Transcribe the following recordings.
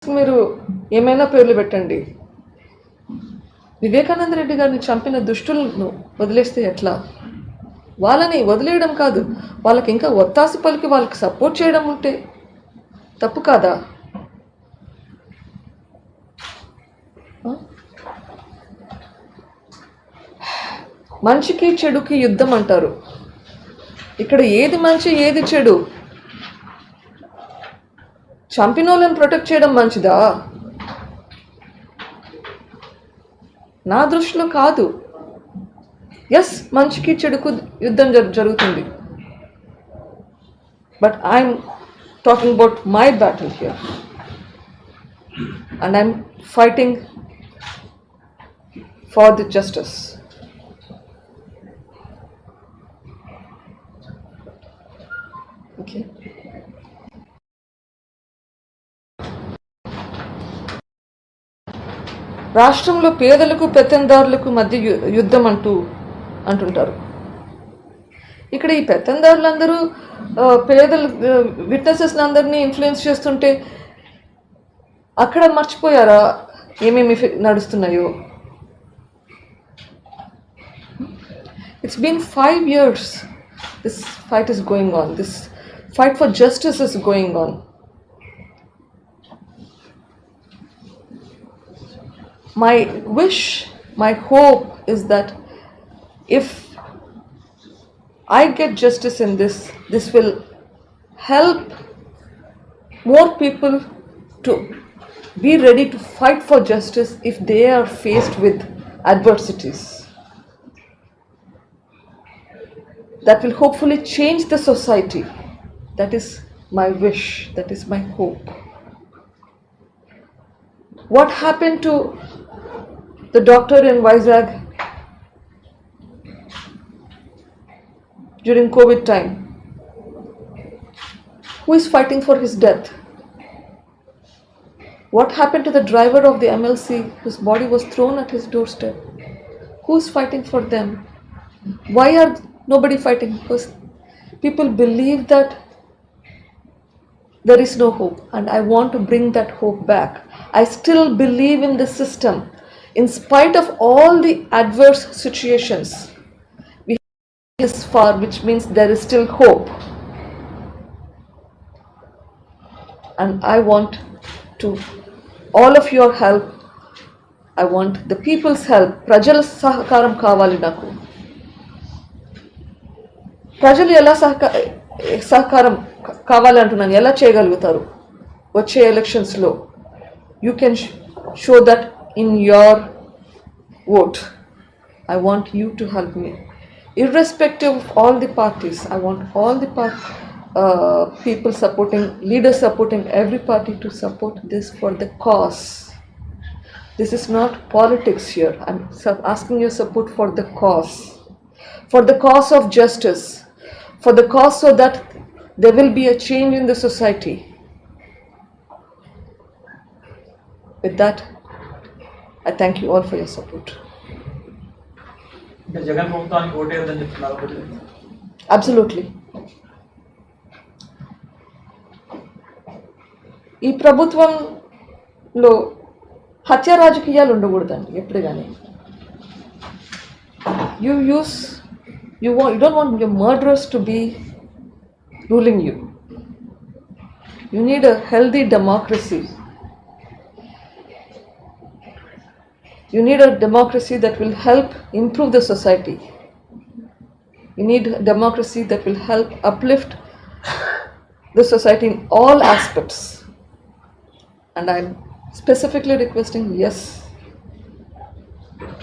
మీరు ఏమైనా పేర్లు పెట్టండి. వివేకానంద రెడ్డి గారిని చంపిన దుష్టులను వదిలేస్తే ఎట్లా? వాళ్ళని వదిలేయడం కాదు, వాళ్ళకి ఇంకా ఒత్తాసు పలికి వాళ్ళకి సపోర్ట్ చేయడం ఉంటే తప్పు కాదా? మంచికి చెడుకి యుద్ధం అంటారు. ఇక్కడ ఏది మంచి ఏది చెడు? చంపినోళ్ళని ప్రొటెక్ట్ చేయడం మంచిదా? నా దృష్టిలో కాదు. ఎస్, మంచికి చెడుకు యుద్ధం జరుగుతుంది. But I'm talking about my battle here and I'm fighting for the justice. Okay, రాష్ట్రంలో పేదలకు పెత్తందారులకు మధ్య యుద్ధం అంటుంటారు. ఇక్కడ ఈ పెత్తందారులందరూ పేదలు విట్నెసెస్ అందరినీ ఇన్ఫ్లుయెన్స్ చేస్తుంటే అక్కడ మర్చిపోయారా ఏమేమి నడుస్తున్నాయో? It's been 5 years this fight is going on. This fight for justice is going on. My wish, my hope is that if I get justice in this, this will help more people to be ready to fight for justice if they are faced with adversities. That will hopefully change the society. That is my wish, that is my hope. What happened to the doctor in Vizag during COVID time? Who is fighting for his death? What happened to the driver of the MLC whose body was thrown at his doorstep? Who is fighting for them? Why are nobody fighting? Because people believe that there is no hope, and I want to bring that hope back. I still believe in the system. In spite of all the adverse situations, we have this far, which means there is still hope. And I want to all of your help. I want the people's help. Prajala sahakaram kavali naku. Prajalu ela sahakaram kavali antunnanu ela cheyagalugutaru వచ్చే elections లో? You can show that in your vote. I want you to help me, irrespective of all the parties. I want all the people supporting, leaders supporting every party to support this for the cause. This is not politics here. I'm asking your support for the cause of justice, for the cause so that there will be a change in the society. With that, I thank you all for your support. Absolutely. ఈ ప్రభుత్వంలో హత్య రాజకీయాలు ఉండకూడదండి ఎప్పుడు కానీ. You don't want your murderers to be ruling you. You need a healthy democracy. You need a democracy that will help improve the society. You need a democracy that will help uplift the society in all aspects. And I'm specifically requesting, yes,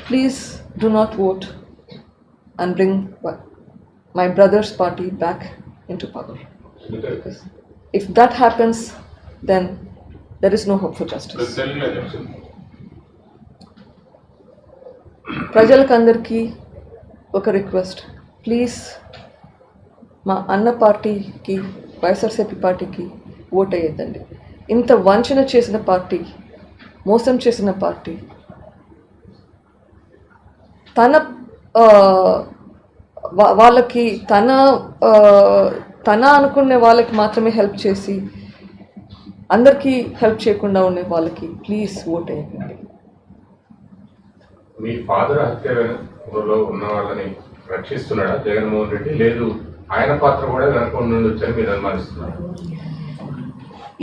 please do not vote and bring my brother's party back into power. Because if that happens, then there is no hope for justice. ప్రజలకందరికీ ఒక request, please మా అన్న పార్టీకి, వైఎస్ఆర్సీపీ పార్టీకి vote అయ్యేద్దండి. ఇంత వంచన చేసిన party, మోసం చేసిన పార్టీ, వాళ్ళకి తన అనుకునే వాళ్ళకి మాత్రమే హెల్ప్ చేసి అందరికీ హెల్ప్ చేయకుండా ఉండే వాళ్ళకి ప్లీజ్ ఓట్ వేయండి. మీ ఫాదర్ హత్యలో ఉన్న వాళ్ళని రక్షిస్తున్నాడా జగన్మోహన్ రెడ్డి? లేదు ఆయన పాత్ర కూడా వెనక ఉండొచ్చని మీరు అనుమానిస్తున్నారు?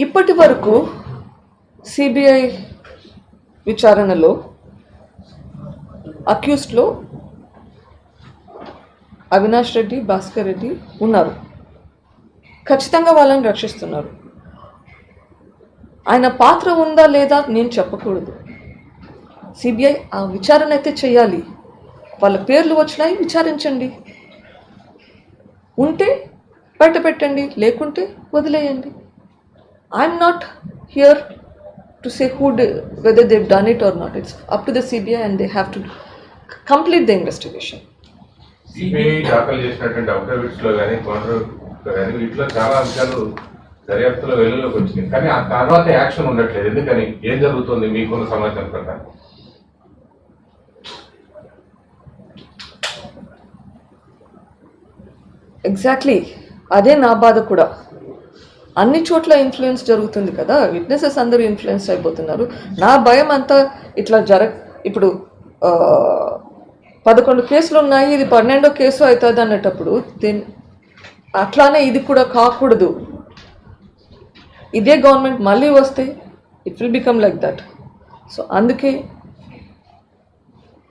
ఇప్పటి వరకు సిబిఐ విచారణలో అక్యూస్డ్లో అవినాష్ రెడ్డి, భాస్కర్ రెడ్డి ఉన్నారు. ఖచ్చితంగా వాళ్ళని రక్షిస్తున్నారు. ఆయన పాత్ర ఉందా లేదా నేను చెప్పకూడదు. సిబిఐ ఆ విచారణ అయితే చేయాలి. వాళ్ళ పేర్లు వచ్చినాయి, విచారించండి. ఉంటే బయట పెట్టండి, లేకుంటే వదిలేయండి. I'm not here to say whether they've done it or not. It's up to the CBI and they have to complete the investigation. CBI దాఖలు చేసినటువంటి అఫిడవిట్స్ లో కానీ కౌంటర్ కానీ వీటిలో చాలా అంశాలు దర్యాప్తులో వెలుగులోకి వచ్చినాయి, కానీ ఆ తర్వాత యాక్షన్ ఉండట్లేదు. ఎందుకని? ఏం జరుగుతుంది మీకున్న సమాచారం ప్రకారం? ఎగ్జాక్ట్లీ అదే నా బాధ కూడా. అన్ని చోట్ల ఇన్ఫ్లుయెన్స్ జరుగుతుంది కదా, విట్నెసెస్ అందరూ ఇన్ఫ్లుయెన్స్ అయిపోతున్నారు. నా భయం అంతా ఇట్లా ఇప్పుడు 11 కేసులు ఉన్నాయి, ఇది 12వ కేసు అవుతుంది అన్నటప్పుడు అట్లానే ఇది కూడా కాకూడదు. ఇదే గవర్నమెంట్ మళ్ళీ వస్తే it will become like that. So అందుకే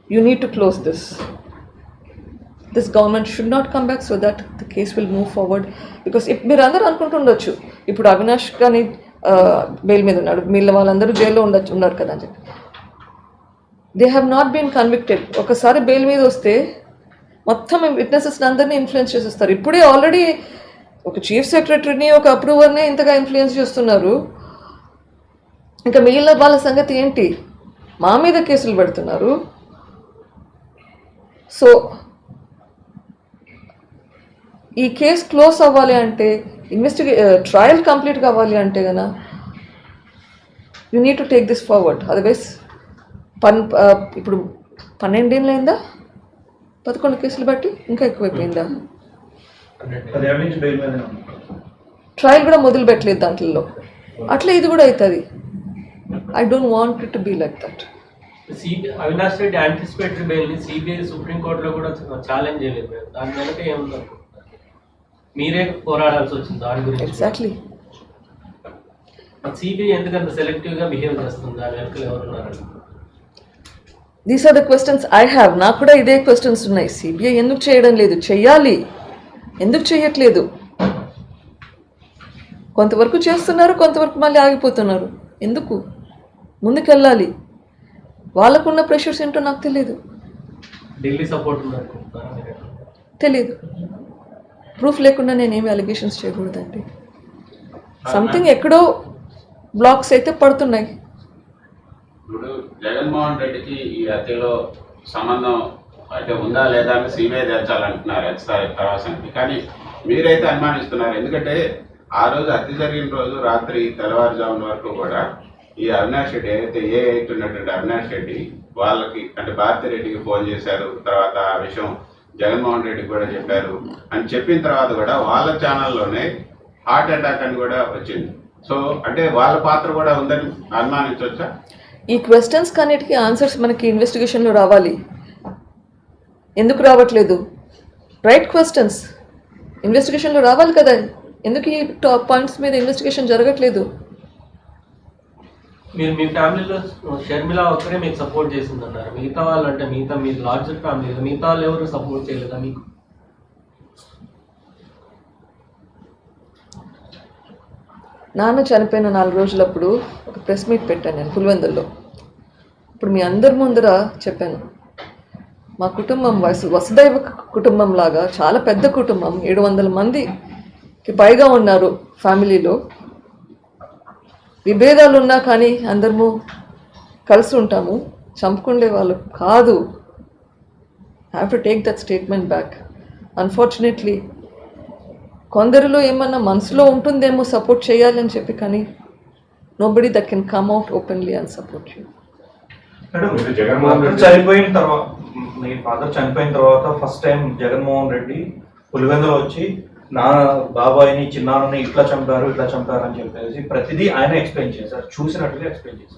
you need to close this government should not come back so that the case will move forward. Because మీరు అందరూ అనుకుంటుండొచ్చు ఇప్పుడు అవినాష్ కానీ బెయిల్ మీద ఉన్నాడు, వీళ్ళ వాళ్ళందరూ జైల్లో ఉన్నారు కదా అని చెప్పి. They have not been convicted. ఒకసారి బెయిల్ మీద వస్తే మొత్తం విట్నెసెస్ అందరినీ ఇన్ఫ్లుయెన్స్ చేసేస్తారు. ఇప్పుడే ఆల్రెడీ ఒక చీఫ్ సెక్రటరీని, ఒక అప్రూవర్ని ఇంతగా ఇన్ఫ్లుయెన్స్ చేస్తున్నారు. ఇంకా మిగిలిన వాళ్ళ సంగతి ఏంటి? మా మీద కేసులు పెడుతున్నారు. సో ఈ కేసు క్లోజ్ అవ్వాలి అంటే, ట్రయల్ కంప్లీట్ కావాలి అంటే కన్నా you need to take this forward. Otherwise ఇప్పుడు 12 ఏళ్ళు అయిందా 11 కేసులు బట్టి? ఇంకా ఎక్కువైపోయిందా? ట్రయల్ కూడా మొదలు పెట్టలేదు దాంట్లో. అట్లా ఇది కూడా అవుతుంది. I don't want it to be like that. Avinash Reddy anticipatory బెయిల్ని సిబిఐ సుప్రీంకోర్టులో కూడా ఛాలెంజ్ చేయలేదు. దాని వెనక ఏముంది? మీరే పోరాడాల్సి వచ్చింది దాని గురించి. ఎగ్జాక్ట్లీ. సిబిఐ ఎందుకంత సెలెక్టివ్గా బిహేవ్ చేస్తుంది? దాని వెనక ఎవరున్నారు? These are the questions I have. నాకు కూడా ఇదే క్వశ్చన్స్ ఉన్నాయి. సిబిఐ ఎందుకు చేయడం లేదు? చెయ్యాలి. ఎందుకు చేయట్లేదు? కొంతవరకు చేస్తున్నారు, కొంతవరకు మళ్ళీ ఆగిపోతున్నారు. ఎందుకు? ముందుకెళ్ళాలి. వాళ్ళకున్న ప్రెషర్స్ ఏంటో నాకు తెలియదు. ఢిల్లీ సపోర్ట్ తెలియదు. ప్రూఫ్ లేకుండా నేనేమి అలిగేషన్స్ చేయకూడదండి. సంథింగ్ ఎక్కడో బ్లాక్స్ అయితే పడుతున్నాయి. ఇప్పుడు జగన్మోహన్ రెడ్డికి ఈ హత్యలో సంబంధం అంటే ఉందా లేదా అని సిబిఐ తెచ్చాలంటున్నారు ప్రవాసానికి. కానీ మీరైతే అనుమానిస్తున్నారు. ఎందుకంటే ఆ రోజు హత్య జరిగిన రోజు రాత్రి తెల్లవారుజామున వరకు కూడా ఈ అవినాష్ రెడ్డి ఏదైతే ఏ8 ఉన్నటువంటి అవినాష్ రెడ్డి వాళ్ళకి అంటే భారతిరెడ్డికి ఫోన్ చేశారు. తర్వాత ఆ విషయం జగన్మోహన్ రెడ్డికి కూడా చెప్పారు అని చెప్పిన తర్వాత కూడా వాళ్ళ ఛానల్లోనే హార్ట్ అటాక్ అని కూడా వచ్చింది. సో అంటే వాళ్ళ పాత్ర కూడా ఉందని అనుమానించవచ్చా? ఈ క్వశ్చన్స్ కన్నిటికీ ఆన్సర్స్ మనకి ఇన్వెస్టిగేషన్లో రావాలి. ఎందుకు రావట్లేదు? రైట్ క్వశ్చన్స్ ఇన్వెస్టిగేషన్లో రావాలి కదా. ఎందుకు ఈ టాప్ పాయింట్స్ మీద ఇన్వెస్టిగేషన్ జరగట్లేదు? మీరు మీ ఫ్యామిలీలో షర్మిల ఒక్కరే మీకు సపోర్ట్ చేసింది అన్నారు. మిగతా వాళ్ళు అంటే మీ లార్జర్ ఫ్యామిలీ, మిగతా వాళ్ళు ఎవరు సపోర్ట్ చేయలేదా మీకు? నాన్న చనిపోయిన 4 రోజులప్పుడు ఒక ప్రెస్ మీట్ పెట్టాను నేను పులివెందుల్లో. ఇప్పుడు మీ అందరి ముందర చెప్పాను, మా కుటుంబం వసుదైవ కుటుంబం లాగా చాలా పెద్ద కుటుంబం, 700 మందికి పైగా ఉన్నారు ఫ్యామిలీలో. విభేదాలు ఉన్నా కానీ అందరము కలిసి ఉంటాము, చంపుకుండే వాళ్ళు కాదు. Have to take that statement back. Unfortunately కొందరిలో ఏమన్నా మనసులో ఉంటుందేమో సపోర్ట్ చేయాలని చెప్పి, కానీ nobody that can come out openly and support you. చనిపోయిన తర్వాత మీ ఫాదర్ చనిపోయిన తర్వాత ఫస్ట్ టైం జగన్మోహన్ రెడ్డి పులివెందులో వచ్చి నా బాబాయిని చిన్నాన్నని ఇట్లా చంపారు అని చెప్పేసి ప్రతిదీ ఆయన ఎక్స్ప్లెయిన్ చేశారు, చూసినట్టుగా ఎక్స్ప్లెయిన్ చేశారు.